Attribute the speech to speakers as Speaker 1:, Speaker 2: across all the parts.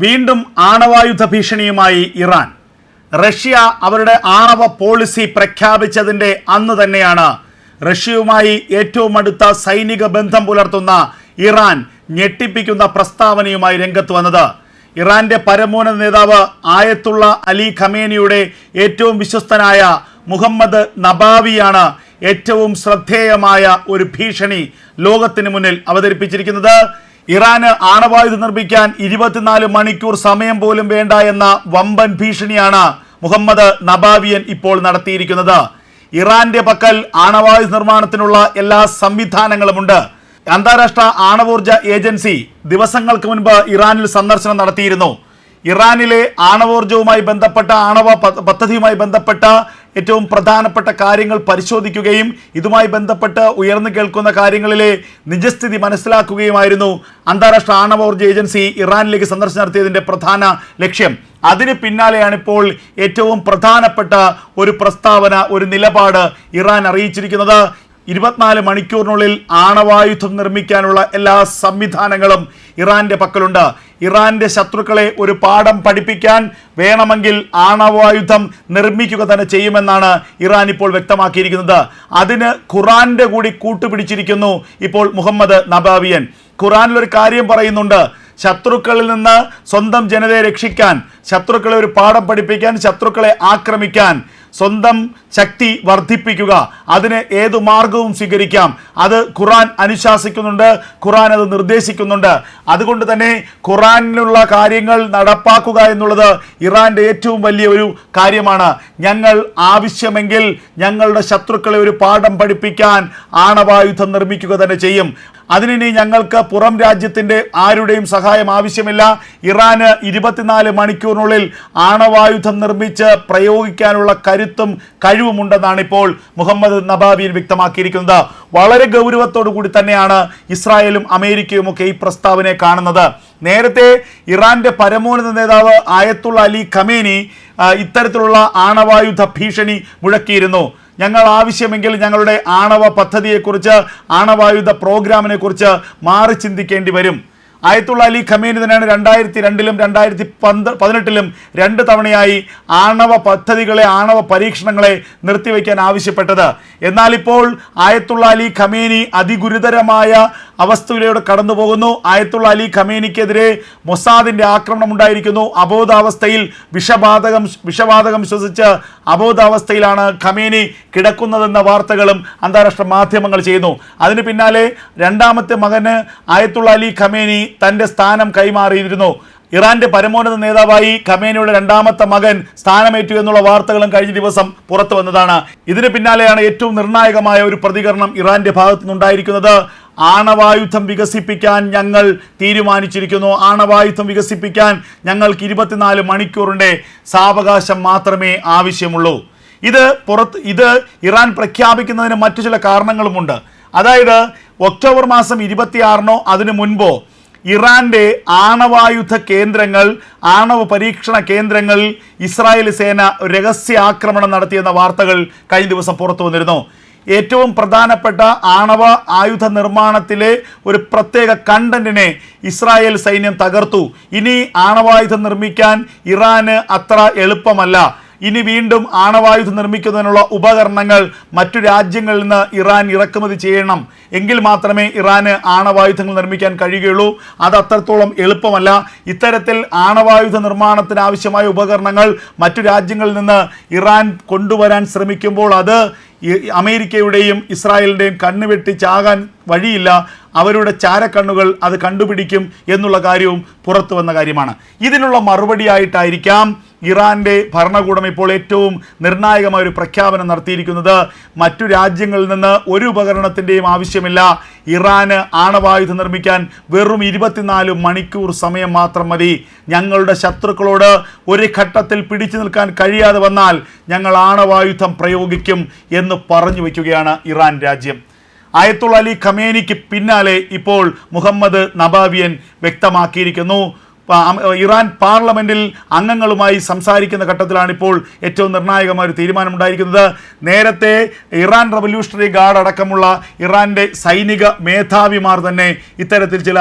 Speaker 1: വീണ്ടും ആണവായുധ ഭീഷണിയുമായി Iran. Russia അവരുടെ ആണവ പോളിസി പ്രഖ്യാപിച്ചതിൻ്റെ അന്ന് തന്നെയാണ് റഷ്യയുമായി ഏറ്റവും അടുത്ത സൈനിക ബന്ധം പുലർത്തുന്ന ഇറാൻ ഞെട്ടിപ്പിക്കുന്ന പ്രസ്താവനയുമായി രംഗത്ത് വന്നത്. ഇറാന്റെ പരമോന്നത നേതാവ് ആയത്തുള്ള അലി ഖമേനിയുടെ ഏറ്റവും വിശ്വസ്തനായ മുഹമ്മദ് നബാവിയാണ് ഏറ്റവും ശ്രദ്ധേയമായ ഒരു ഭീഷണി ലോകത്തിന് മുന്നിൽ അവതരിപ്പിച്ചിരിക്കുന്നത്. ഇറാന് ആണവായുധം നിർമ്മിക്കാൻ 24 മണിക്കൂർ സമയം പോലും വേണ്ട എന്ന വമ്പൻ ഭീഷണിയാണ് മുഹമ്മദ് നബാവിയൻ ഇപ്പോൾ നടത്തിയിരിക്കുന്നത്. ഇറാന്റെ പക്കൽ ആണവായുധ നിർമ്മാണത്തിനുള്ള എല്ലാ സംവിധാനങ്ങളുമുണ്ട്. അന്താരാഷ്ട്ര ആണവോർജ ഏജൻസി ദിവസങ്ങൾക്ക് മുൻപ് ഇറാനിൽ സന്ദർശനം നടത്തിയിരുന്നു. ഇറാനിലെ ആണവോർജവുമായി ബന്ധപ്പെട്ട ആണവ പദ്ധതിയുമായി ബന്ധപ്പെട്ട ഏറ്റവും പ്രധാനപ്പെട്ട കാര്യങ്ങൾ പരിശോധിക്കുകയും ഇതുമായി ബന്ധപ്പെട്ട് ഉയർന്നു കേൾക്കുന്ന കാര്യങ്ങളിലെ നിജസ്ഥിതി മനസ്സിലാക്കുകയുമായിരുന്നു അന്താരാഷ്ട്ര ആണവോർജ ഏജൻസി ഇറാനിലേക്ക് സന്ദർശനം നടത്തിയതിൻ്റെ പ്രധാന ലക്ഷ്യം. അതിന് പിന്നാലെയാണ് ഇപ്പോൾ ഏറ്റവും പ്രധാനപ്പെട്ട ഒരു പ്രസ്താവന, ഒരു നിലപാട് ഇറാൻ അറിയിച്ചിരിക്കുന്നത്. 24 മണിക്കൂറിനുള്ളിൽ ആണവായുധം നിർമ്മിക്കാനുള്ള എല്ലാ സംവിധാനങ്ങളും ഇറാന്റെ പക്കലുണ്ട്. ഇറാന്റെ ശത്രുക്കളെ ഒരു പാഠം പഠിപ്പിക്കാൻ വേണമെങ്കിൽ ആണവായുധം നിർമ്മിക്കുക തന്നെ ചെയ്യുമെന്നാണ് ഇറാൻ ഇപ്പോൾ വ്യക്തമാക്കിയിരിക്കുന്നത്. അതിന് ഖുറാന്റെ കൂടി കൂട്ടുപിടിച്ചിരിക്കുന്നു ഇപ്പോൾ മുഹമ്മദ് നബാവിയൻ. ഖുറാനിലൊരു കാര്യം പറയുന്നുണ്ട്: ശത്രുക്കളിൽ നിന്ന് സ്വന്തം ജനതയെ രക്ഷിക്കാൻ, ശത്രുക്കളെ ഒരു പാഠം പഠിപ്പിക്കാൻ, ശത്രുക്കളെ ആക്രമിക്കാൻ സ്വന്തം ശക്തി വർദ്ധിപ്പിക്കുക, അതിന് ഏതു മാർഗവും സ്വീകരിക്കാം. അത് ഖുറാൻ അനുശാസിക്കുന്നുണ്ട്, ഖുറാൻ അത് നിർദ്ദേശിക്കുന്നുണ്ട്. അതുകൊണ്ട് തന്നെ ഖുറാനിലുള്ള കാര്യങ്ങൾ നടപ്പാക്കുക എന്നുള്ളത് ഇറാന്റെ ഏറ്റവും വലിയ ഒരു കാര്യമാണ്. ഞങ്ങൾ ആവശ്യമെങ്കിൽ ഞങ്ങളുടെ ശത്രുക്കളെ ഒരു പാഠം പഠിപ്പിക്കാൻ ആണവായുധം നിർമ്മിക്കുക തന്നെ ചെയ്യും. അതിനി ഞങ്ങൾക്ക് പുറം രാജ്യത്തിൻ്റെ ആരുടെയും സഹായം ആവശ്യമില്ല. ഇറാന് 24 മണിക്കൂറിനുള്ളിൽ ആണവായുധം നിർമ്മിച്ച് പ്രയോഗിക്കാനുള്ള കരുത്തും കഴിവുമുണ്ടെന്നാണ് ഇപ്പോൾ മുഹമ്മദ് നബാവിയൻ വ്യക്തമാക്കിയിരിക്കുന്നത്. വളരെ ഗൗരവത്തോടു കൂടി തന്നെയാണ് ഇസ്രായേലും അമേരിക്കയും ഒക്കെ ഈ പ്രസ്താവനയെ കാണുന്നത്. നേരത്തെ ഇറാന്റെ പരമോന്നത നേതാവ് ആയത്തുള്ള അലി ഖമേനി ഇത്തരത്തിലുള്ള ആണവായുധ ഭീഷണി മുഴക്കിയിരുന്നു. ഞങ്ങൾ ആവശ്യമെങ്കിൽ ഞങ്ങളുടെ ആണവ പദ്ധതിയെക്കുറിച്ച്, ആണവായുധ പ്രോഗ്രാമിനെ കുറിച്ച് മാറി ചിന്തിക്കേണ്ടി വരും. ആയത്തുള്ള അലി ഖമേനി തന്നെയാണ് 2002-ലും 2018-ലും 2 തവണയായി ആണവ പദ്ധതികളെ, ആണവ പരീക്ഷണങ്ങളെ നിർത്തിവെക്കാൻ ആവശ്യപ്പെട്ടത്. എന്നാൽ ഇപ്പോൾ ആയത്തുള്ള അലി ഖമേനി അതിഗുരുതരമായ അവസ്ഥയിലൂടെ കടന്നു പോകുന്നു. ആയത്തുള്ള അലി ഖമേനിക്കെതിരെ മൊസാദിന്റെ ആക്രമണം ഉണ്ടായിരിക്കുന്നു. അബോധാവസ്ഥയിൽ വിഷവാതകം ശ്വസിച്ച് അബോധാവസ്ഥയിലാണ് ഖമേനി കിടക്കുന്നതെന്ന വാർത്തകളും അന്താരാഷ്ട്ര മാധ്യമങ്ങൾ ചെയ്യുന്നു. അതിന് പിന്നാലെ രണ്ടാമത്തെ മകന് ആയത്തുള്ള അലി ഖമേനി തൻ്റെ സ്ഥാനം കൈമാറിയിരുന്നു. ഇറാന്റെ പരമോന്നത നേതാവായി ഖമേനിയുടെ രണ്ടാമത്തെ മകൻ സ്ഥാനമേറ്റു എന്നുള്ള വാർത്തകളും കഴിഞ്ഞ ദിവസം പുറത്തു വന്നതാണ്. ഇതിന് പിന്നാലെയാണ് ഏറ്റവും നിർണായകമായ ഒരു പ്രതികരണം ഇറാന്റെ ഭാഗത്തു നിന്നുണ്ടായിരിക്കുന്നത്. ആണവായുധം വികസിപ്പിക്കാൻ ഞങ്ങൾ തീരുമാനിച്ചിരിക്കുന്നു. ആണവായുധം വികസിപ്പിക്കാൻ ഞങ്ങൾക്ക് 24 മണിക്കൂറിൻ്റെ സാവകാശം മാത്രമേ ആവശ്യമുള്ളൂ. ഇത് ഇറാൻ പ്രഖ്യാപിക്കുന്നതിന് മറ്റു ചില കാരണങ്ങളുമുണ്ട്. അതായത് ഒക്ടോബർ മാസം 26-നോ അതിനു മുൻപോ ഇറാന്റെ ആണവായുധ കേന്ദ്രങ്ങൾ, ആണവ പരീക്ഷണ കേന്ദ്രങ്ങളിൽ ഇസ്രായേൽ സേന രഹസ്യ ആക്രമണം നടത്തിയെന്ന വാർത്തകൾ കഴിഞ്ഞ ദിവസം പുറത്തു വന്നിരുന്നു. ഏറ്റവും പ്രധാനപ്പെട്ട ആണവ ആയുധ നിർമ്മാണത്തിലെ ഒരു പ്രത്യേക കണ്ടന്റിനെ ഇസ്രായേൽ സൈന്യം തകർത്തു. ഇനി ആണവായുധം നിർമ്മിക്കാൻ ഇറാന് അത്ര എളുപ്പമല്ല. ഇനി വീണ്ടും ആണവായുധം നിർമ്മിക്കുന്നതിനുള്ള ഉപകരണങ്ങൾ മറ്റു രാജ്യങ്ങളിൽ നിന്ന് ഇറാൻ ഇറക്കുമതി ചെയ്യണം. എങ്കിൽ മാത്രമേ ഇറാന് ആണവായുധങ്ങൾ നിർമ്മിക്കാൻ കഴിയുകയുള്ളൂ. അത് അത്രത്തോളം എളുപ്പമല്ല. ഇത്തരത്തിൽ ആണവായുധ നിർമ്മാണത്തിന് ആവശ്യമായ ഉപകരണങ്ങൾ മറ്റു രാജ്യങ്ങളിൽ നിന്ന് ഇറാൻ കൊണ്ടുവരാൻ ശ്രമിക്കുമ്പോൾ അത് അമേരിക്കയുടെയും ഇസ്രായേലിൻ്റെയും കണ്ണുവെട്ടി ചാകാൻ വഴിയില്ല. അവരുടെ ചാരക്കണ്ണുകൾ അത് കണ്ടുപിടിക്കും എന്നുള്ള കാര്യവും പുറത്തു വന്ന കാര്യമാണ്. ഇതിനുള്ള മറുപടിയായിട്ടായിരിക്കാം ഇറാന്റെ ഭരണകൂടം ഇപ്പോൾ ഏറ്റവും നിർണായകമായ ഒരു പ്രഖ്യാപനം നടത്തിയിരിക്കുന്നത്. മറ്റു രാജ്യങ്ങളിൽ നിന്ന് ഒരു ഉപകരണത്തിൻ്റെയും ആവശ്യമില്ല. ഇറാന് ആണവായുധം നിർമ്മിക്കാൻ വെറും 24 മണിക്കൂർ സമയം മാത്രം മതി. ഞങ്ങളുടെ ശത്രുക്കളോട് ഒരു ഘട്ടത്തിൽ പിടിച്ചു നിൽക്കാൻ കഴിയാതെ വന്നാൽ ഞങ്ങൾ ആണവായുധം പ്രയോഗിക്കും എന്ന് പറഞ്ഞു വയ്ക്കുകയാണ് ഇറാൻ രാജ്യം. ആയത്തുള്ള അലി ഖമേനിക്ക് പിന്നാലെ ഇപ്പോൾ മുഹമ്മദ് നബാവിയൻ വ്യക്തമാക്കിയിരിക്കുന്നു. ഇറാൻ പാർലമെന്റിൽ അംഗങ്ങളുമായി സംസാരിക്കുന്ന ഘട്ടത്തിലാണ് ഇപ്പോൾ ഏറ്റവും നിർണായകമായ ഒരു തീരുമാനമുണ്ടായിരിക്കുന്നത്. നേരത്തെ ഇറാൻ റവല്യൂഷണറി ഗാർഡ് അടക്കമുള്ള ഇറാന്റെ സൈനിക മേധാവിമാർ തന്നെ ഇത്തരത്തിൽ ചില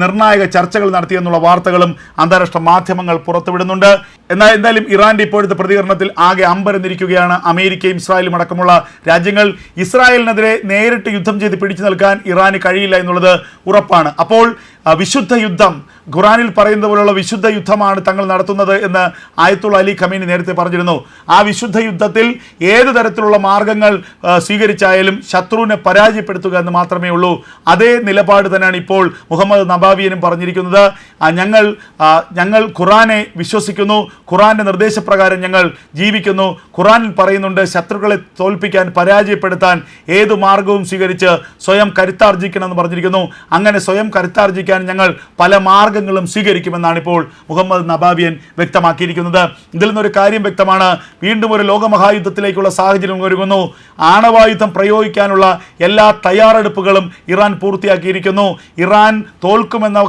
Speaker 1: നിർണായക ചർച്ചകൾ നടത്തിയെന്നുള്ള വാർത്തകളും അന്താരാഷ്ട്ര മാധ്യമങ്ങൾ പുറത്തുവിടുന്നുണ്ട്. എന്തായാലും ഇറാന്റെ ഇപ്പോഴത്തെ പ്രതികരണത്തിൽ ആകെ അമ്പരന്നിരിക്കുകയാണ് അമേരിക്കയും ഇസ്രായേലും അടക്കമുള്ള രാജ്യങ്ങൾ. ഇസ്രായേലിനെതിരെ നേരിട്ട് യുദ്ധം ചെയ്ത് പിടിച്ചു നിൽക്കാൻ ഇറാന് കഴിയില്ല എന്നുള്ളത് ഉറപ്പാണ്. അപ്പോൾ വിശുദ്ധ യുദ്ധം, ഖുറാനിൽ പറയുന്നത് പോലുള്ള വിശുദ്ധ യുദ്ധമാണ് തങ്ങൾ നടത്തുന്നത് എന്ന് ആയത്തുള്ള അലി ഖമീനി നേരത്തെ പറഞ്ഞിരുന്നു. ആ വിശുദ്ധ യുദ്ധത്തിൽ ഏത് തരത്തിലുള്ള മാർഗങ്ങൾ സ്വീകരിച്ചായാലും ശത്രുവിനെ പരാജയപ്പെടുത്തുക എന്ന് മാത്രമേ ഉള്ളൂ. അതേ നിലപാട് തന്നെയാണ് ഇപ്പോൾ മുഹമ്മദ് നബാവിയനും പറഞ്ഞിരിക്കുന്നത്. ഞങ്ങൾ ഖുറാനെ വിശ്വസിക്കുന്നു, ഖുറാന്റെ നിർദ്ദേശപ്രകാരം ഞങ്ങൾ ജീവിക്കുന്നു. ഖുറാനിൽ പറയുന്നുണ്ട് ശത്രുക്കളെ തോൽപ്പിക്കാൻ, പരാജയപ്പെടുത്താൻ ഏതു മാർഗവും സ്വീകരിച്ച് സ്വയം കരുത്താർജിക്കണമെന്ന് പറഞ്ഞിരിക്കുന്നു. അങ്ങനെ സ്വയം കരുത്താർജിക്കാൻ ഞങ്ങൾ പല മാർഗങ്ങളും സ്വീകരിക്കുമെന്നാണ് ഇപ്പോൾ മുഹമ്മദ് നബാവിയൻ വ്യക്തമാക്കിയിരിക്കുന്നത്. ഇതിൽ നിന്നൊരു കാര്യം വ്യക്തമാണ്, വീണ്ടും ഒരു ലോകമഹായുദ്ധത്തിലേക്കുള്ള സാഹചര്യം ഒരുങ്ങുന്നു. ആണവായുധം പ്രയോഗിക്കാനുള്ള എല്ലാ തയ്യാറെടുപ്പുകളും ഇറാൻ പൂർത്തിയാക്കിയിരിക്കുന്നു. ഇറാൻ തോൽക്കുമെന്ന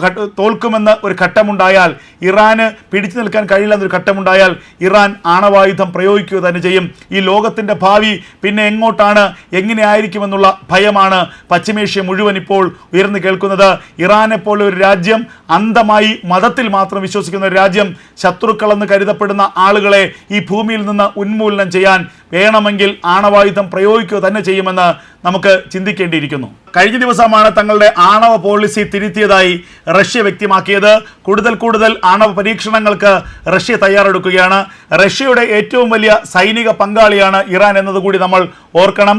Speaker 1: ഒരു ഘട്ടമുണ്ടായാൽ, ഇറാന് പിടിച്ചു നിൽക്കാൻ കഴിയില്ലെന്നൊരു ഘട്ടമുണ്ടായാൽ ഇറാൻ ആണവായുധം പ്രയോഗിക്കുക തന്നെ ചെയ്യും. ഈ ലോകത്തിൻ്റെ ഭാവി പിന്നെ എങ്ങോട്ടാണ്, എങ്ങനെയായിരിക്കുമെന്നുള്ള ഭയമാണ് പശ്ചിമേഷ്യ മുഴുവൻ ഇപ്പോൾ ഉയർന്നു കേൾക്കുന്നത്. ഇറാനെ പോലെ ഒരു രാജ്യം, അന്ധമായി മതത്തിൽ മാത്രം വിശ്വസിക്കുന്ന ഒരു രാജ്യം, ശത്രുക്കളെന്ന് കരുതപ്പെടുന്ന ആളുകളെ ഈ ഭൂമിയിൽ നിന്ന് ഉന്മൂലനം ചെയ്യാൻ വേണമെങ്കിൽ ആണവായുധം പ്രയോഗിക്കുക തന്നെ ചെയ്യുമെന്ന് നമുക്ക് ചിന്തിക്കേണ്ടിയിരിക്കുന്നു. കഴിഞ്ഞ ദിവസമാണ് തങ്ങളുടെ ആണവ പോളിസി തിരുത്തിയതായി റഷ്യ വ്യക്തമാക്കിയത്. കൂടുതൽ ആണവ പരീക്ഷണങ്ങൾക്ക് റഷ്യ തയ്യാറെടുക്കുകയാണ്. റഷ്യയുടെ ഏറ്റവും വലിയ സൈനിക പങ്കാളിയാണ് ഇറാൻ എന്നതുകൂടി നമ്മൾ ഓർക്കണം.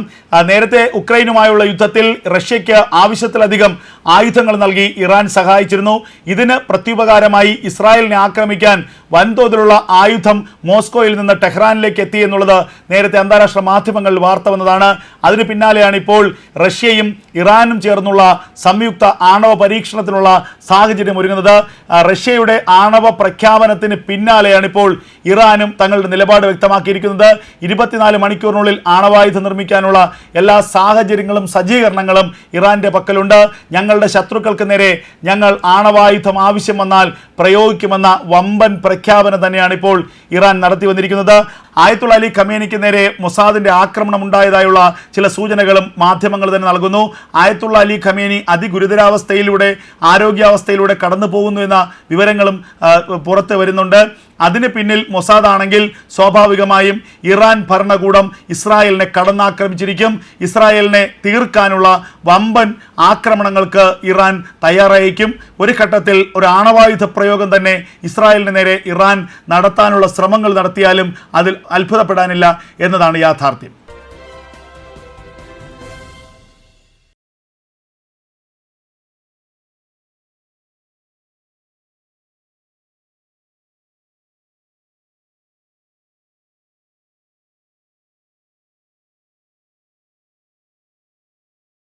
Speaker 1: നേരത്തെ ഉക്രൈനുമായുള്ള യുദ്ധത്തിൽ റഷ്യയ്ക്ക് ആവശ്യത്തിലധികം ആയുധങ്ങൾ നൽകി ഇറാൻ സഹായിച്ചിരുന്നു. ഇതിന് പ്രത്യുപകാരമായി ഇസ്രായേലിനെ ആക്രമിക്കാൻ വൻതോതിലുള്ള ആയുധം മോസ്കോയിൽ നിന്ന് ടെഹ്റാനിലേക്ക് എത്തി എന്നുള്ളത് നേരത്തെ അന്താരാഷ്ട്ര മാധ്യമങ്ങളിൽ വാർത്ത വന്നതാണ്. അതിന് പിന്നാലെയാണ് ഇപ്പോൾ റഷ്യയും ഇറാനും ചേർന്നുള്ള സംയുക്ത ആണവ പരീക്ഷണത്തിനുള്ള സാഹചര്യം ഒരുങ്ങുന്നത്. റഷ്യയുടെ ആണവ പ്രഖ്യാപനത്തിന് പിന്നാലെയാണ് ഇപ്പോൾ ഇറാനും തങ്ങളുടെ നിലപാട് വ്യക്തമാക്കിയിരിക്കുന്നത്. 24 മണിക്കൂറിനുള്ളിൽ ആണവായുധം നിർമ്മിക്കാനുള്ള എല്ലാ സാഹചര്യങ്ങളും സജ്ജീകരണങ്ങളും ഇറാന്റെ പക്കലുണ്ട്. ഞങ്ങളുടെ ശത്രുക്കൾക്ക് നേരെ ഞങ്ങൾ ആണവായുധം ആവശ്യം വന്നാൽ പ്രയോഗിക്കുമെന്ന വമ്പൻ പ്രഖ്യാപനം തന്നെയാണ് ഇപ്പോൾ ഇറാൻ നടത്തി വന്നിരിക്കുന്നത്. ആയത്തുള്ള അലി ഖമേനിക്ക് നേരെ മൊസാദിന്റെ ആക്രമണം ഉണ്ടായതായുള്ള ചില സൂചനകളും മാധ്യമങ്ങൾ തന്നെ നൽകുന്നു. ആയത്തുള്ള അലി ഖമേനി അതിഗുരുതരാവസ്ഥയിലൂടെ, ആരോഗ്യാവസ്ഥയിലൂടെ കടന്നു പോകുന്നു എന്ന വിവരങ്ങളും പുറത്ത് വരുന്നുണ്ട്. അതിന് പിന്നിൽ മൊസാദ് ആണെങ്കിൽ സ്വാഭാവികമായും ഇറാൻ ഭരണകൂടം ഇസ്രായേലിനെ കടന്നാക്രമിച്ചിരിക്കും. ഇസ്രായേലിനെ തീർക്കാനുള്ള വമ്പൻ ആക്രമണങ്ങൾക്ക് ഇറാൻ തയ്യാറായിരിക്കും. ഒരു ഘട്ടത്തിൽ ഒരു ആണവായുധ പ്രയോഗം തന്നെ ഇസ്രായേലിന് നേരെ ഇറാൻ നടത്താനുള്ള ശ്രമങ്ങൾ നടത്തിയാലും അതിൽ അത്ഭുതപ്പെടാനില്ല എന്നതാണ് യാഥാർത്ഥ്യം.